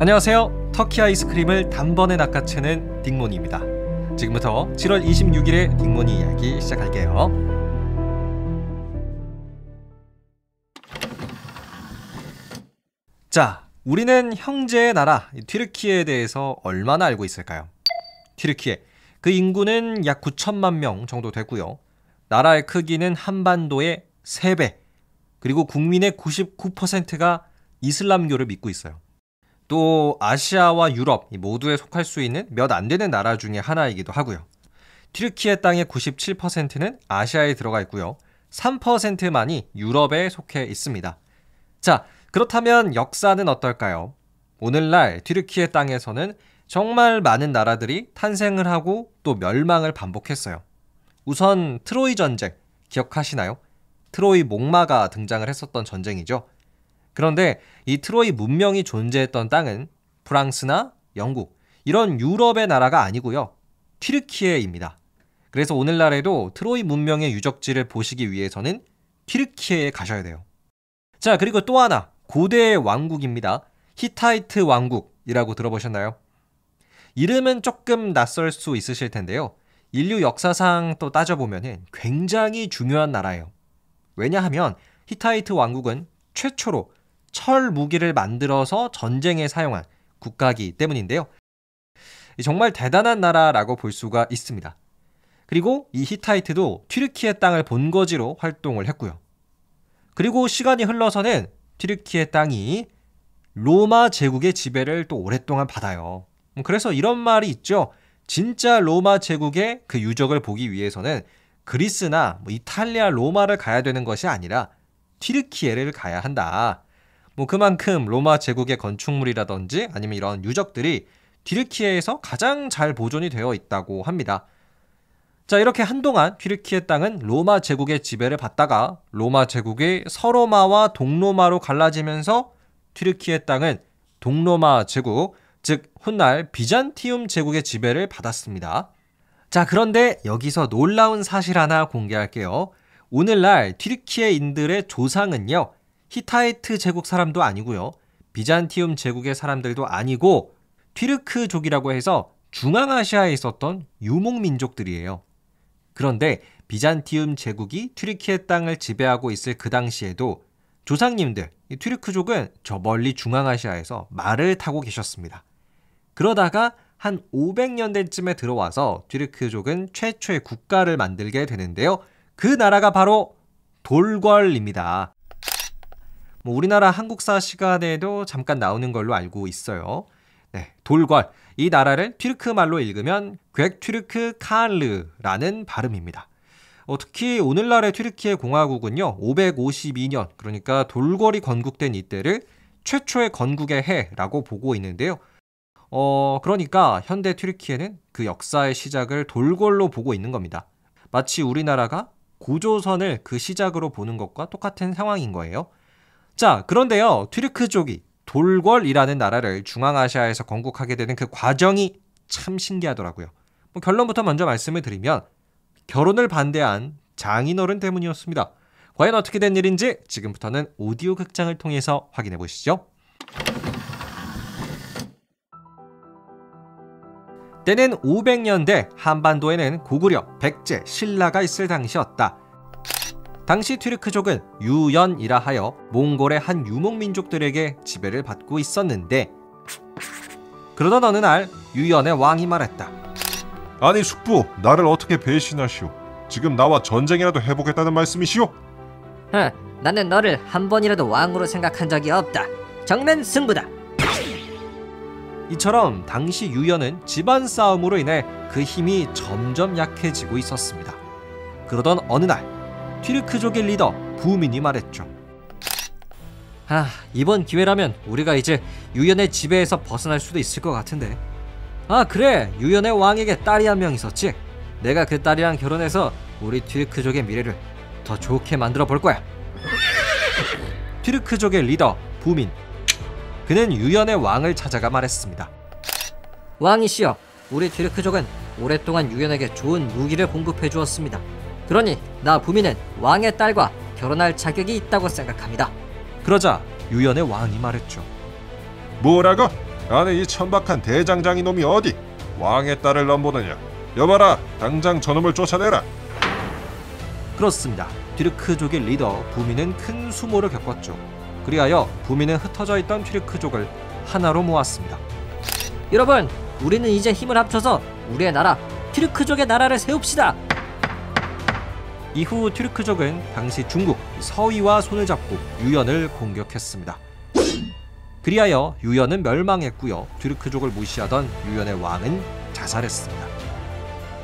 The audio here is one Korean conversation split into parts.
안녕하세요. 터키 아이스크림을 단번에 낚아채는 딩몬입니다. 지금부터 7월 26일의 딩몬이 이야기 시작할게요. 자, 우리는 형제의 나라 튀르키예에 대해서 얼마나 알고 있을까요? 튀르키예, 그 인구는 약 9천만 명 정도 되고요. 나라의 크기는 한반도의 3배, 그리고 국민의 99%가 이슬람교를 믿고 있어요. 또 아시아와 유럽 모두에 속할 수 있는 몇 안 되는 나라 중에 하나이기도 하고요. 튀르키예 땅의 97%는 아시아에 들어가 있고요. 3%만이 유럽에 속해 있습니다. 자, 그렇다면 역사는 어떨까요? 오늘날 튀르키예 땅에서는 정말 많은 나라들이 탄생을 하고 또 멸망을 반복했어요. 우선 트로이 전쟁 기억하시나요? 트로이 목마가 등장을 했었던 전쟁이죠. 그런데 이 트로이 문명이 존재했던 땅은 프랑스나 영국, 이런 유럽의 나라가 아니고요. 튀르키예입니다. 그래서 오늘날에도 트로이 문명의 유적지를 보시기 위해서는 튀르키예에 가셔야 돼요. 자, 그리고 또 하나, 고대의 왕국입니다. 히타이트 왕국이라고 들어보셨나요? 이름은 조금 낯설 수 있으실 텐데요. 인류 역사상 또 따져보면 굉장히 중요한 나라예요. 왜냐하면 히타이트 왕국은 최초로 철 무기를 만들어서 전쟁에 사용한 국가이기 때문인데요. 정말 대단한 나라라고 볼 수가 있습니다. 그리고 이 히타이트도 튀르키예 땅을 본거지로 활동을 했고요. 그리고 시간이 흘러서는 튀르키예 땅이 로마 제국의 지배를 또 오랫동안 받아요. 그래서 이런 말이 있죠. 진짜 로마 제국의 그 유적을 보기 위해서는 그리스나 이탈리아 로마를 가야 되는 것이 아니라 튀르키예를 가야 한다. 그만큼 로마 제국의 건축물이라든지 아니면 이런 유적들이 튀르키예에서 가장 잘 보존이 되어 있다고 합니다. 자, 이렇게 한동안 튀르키예 땅은 로마 제국의 지배를 받다가 로마 제국이 서로마와 동로마로 갈라지면서 튀르키예 땅은 동로마 제국, 즉 훗날 비잔티움 제국의 지배를 받았습니다. 자, 그런데 여기서 놀라운 사실 하나 공개할게요. 오늘날 튀르키예인들의 조상은요, 히타이트 제국 사람도 아니고요. 비잔티움 제국의 사람들도 아니고 튀르크족이라고 해서 중앙아시아에 있었던 유목민족들이에요. 그런데 비잔티움 제국이 튀르키예 땅을 지배하고 있을 그 당시에도 조상님들, 이 튀르크족은 저 멀리 중앙아시아에서 말을 타고 계셨습니다. 그러다가 한 500년대쯤에 들어와서 튀르크족은 최초의 국가를 만들게 되는데요. 그 나라가 바로 돌궐입니다. 우리나라 한국사 시간에도 잠깐 나오는 걸로 알고 있어요. 네, 돌궐. 이 나라를 튀르크 말로 읽으면 괴튀르크 칸르라는 발음입니다. 특히 오늘날의 튀르키예 공화국은요, 552년, 그러니까 돌궐이 건국된 이때를 최초의 건국의 해라고 보고 있는데요. 그러니까 현대 튀르키예는 그 역사의 시작을 돌궐로 보고 있는 겁니다. 마치 우리나라가 고조선을 그 시작으로 보는 것과 똑같은 상황인 거예요. 자, 그런데요, 튀르크족이 돌궐이라는 나라를 중앙아시아에서 건국하게 되는 그 과정이 참 신기하더라고요. 결론부터 먼저 말씀을 드리면 결혼을 반대한 장인어른 때문이었습니다. 과연 어떻게 된 일인지 지금부터는 오디오 극장을 통해서 확인해 보시죠. 때는 500년대, 한반도에는 고구려, 백제, 신라가 있을 당시였다. 당시 튀르크족은 유연이라 하여 몽골의 한 유목민족들에게 지배를 받고 있었는데, 그러던 어느 날 유연의 왕이 말했다. 아니 숙부, 나를 어떻게 배신하시오? 지금 나와 전쟁이라도 해보겠다는 말씀이시오? 나는 너를 한 번이라도 왕으로 생각한 적이 없다. 정면 승부다. 이처럼 당시 유연은 집안 싸움으로 인해 그 힘이 점점 약해지고 있었습니다. 그러던 어느 날 튀르크족의 리더 부민이 말했죠. 이번 기회라면 우리가 이제 유연의 지배에서 벗어날 수도 있을 것 같은데. 그래, 유연의 왕에게 딸이 한 명 있었지. 내가 그 딸이랑 결혼해서 우리 튀르크족의 미래를 더 좋게 만들어 볼 거야. 튀르크족의 리더 부민, 그는 유연의 왕을 찾아가 말했습니다. 왕이시여, 우리 튀르크족은 오랫동안 유연에게 좋은 무기를 공급해 주었습니다. 그러니 나 부민은 왕의 딸과 결혼할 자격이 있다고 생각합니다. 그러자 유연의 왕이 말했죠. 뭐라고? 아니 이 천박한 대장장이 놈이 어디 왕의 딸을 넘보느냐. 여봐라, 당장 저놈을 쫓아내라. 그렇습니다. 튀르크족의 리더 부미는 큰 수모를 겪었죠. 그리하여 부미는 흩어져 있던 튀르크족을 하나로 모았습니다. 여러분, 우리는 이제 힘을 합쳐서 우리의 나라 튀르크족의 나라를 세웁시다. 이후 튀르크족은 당시 중국 서위와 손을 잡고 유연을 공격했습니다. 그리하여 유연은 멸망했고요. 튀르크족을 무시하던 유연의 왕은 자살했습니다.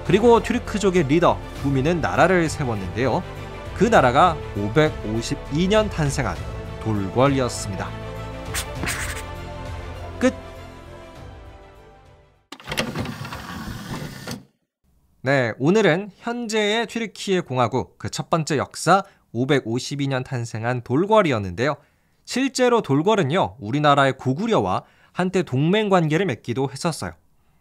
그리고 튀르크족의 리더 부미는 나라를 세웠는데요. 그 나라가 552년 탄생한 돌궐이었습니다. 끝. 네, 오늘은 현재의 튀르키예 공화국 그 첫 번째 역사 552년 탄생한 돌궐이었는데요. 실제로 돌궐은요, 우리나라의 고구려와 한때 동맹 관계를 맺기도 했었어요.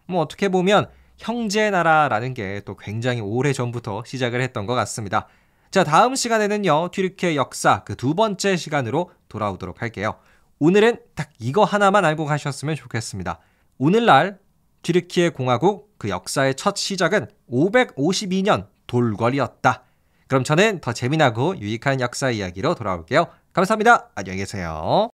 어떻게 보면 형제 나라라는 게 또 굉장히 오래전부터 시작을 했던 것 같습니다. 자, 다음 시간에는요, 튀르키예 역사 그 두 번째 시간으로 돌아오도록 할게요. 오늘은 딱 이거 하나만 알고 가셨으면 좋겠습니다. 오늘날 튀르키예 공화국 그 역사의 첫 시작은 552년 돌궐이었다. 그럼 저는 더 재미나고 유익한 역사 이야기로 돌아올게요. 감사합니다. 안녕히 계세요.